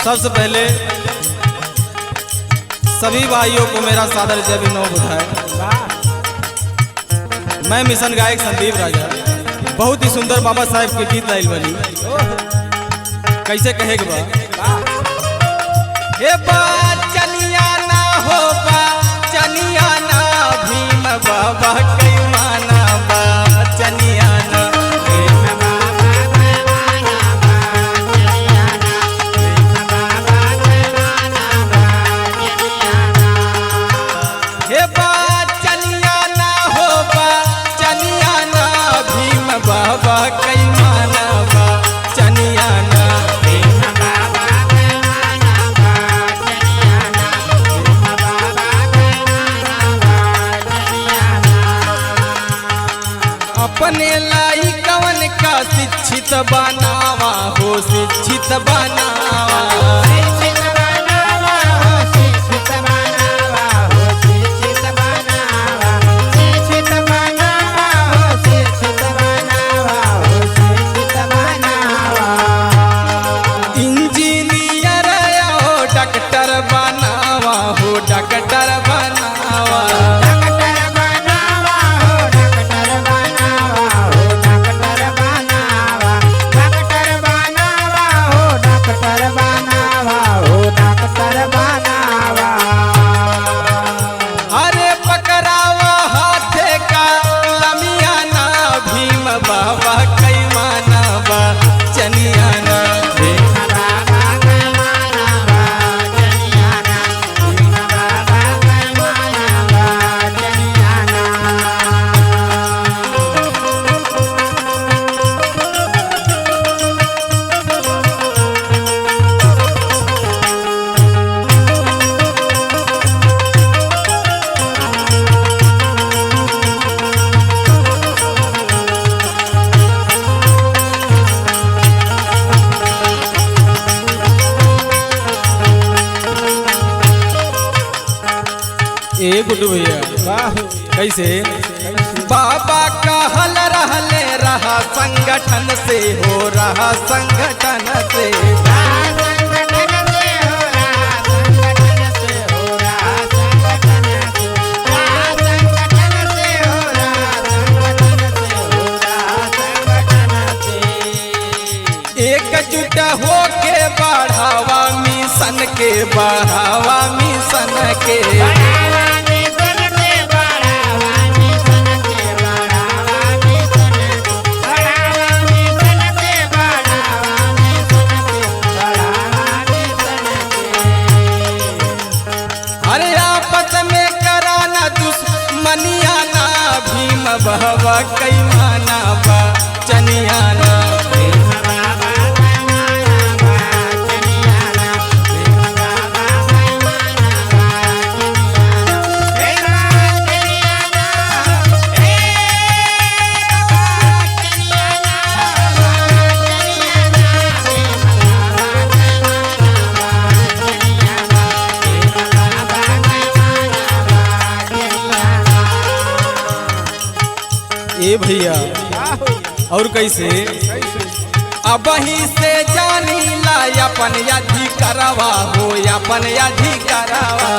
सबसे पहले सभी भाइयों को मेरा सादर जय विनोद बधाई। मैं मिशन गायक संदीप राजा बहुत ही सुंदर बाबा साहेब के गीत लाइल बनी। कैसे कहेगा बा हे बा चनिया ना हो बा चनिया ना भीम बाबा कई माना बा चनिया ना बाबा कई माना बा चनिया ना अपने लाई कवन का शिक्षित बनावा हो शिक्षित बनावा डॉक्टर बनावा अरे पकड़ावा हाथे का लमिया ना भीम बाबा कई माना बा चनिया ना ए गुड्डू भैया कैसे बाबा कहल रहले रहा संगठन से हो रहा संगठन से एकजुट हो के बढ़ावा मिशन के बढ़ावा मिशन के अरे आपस में कराना दुश्मनिया ना भीम बाबा कई माना बा चनिया ना ए भैया और कैसे अब ही से जानी ला अपन अधिकारवा हो अपन अधिकारवा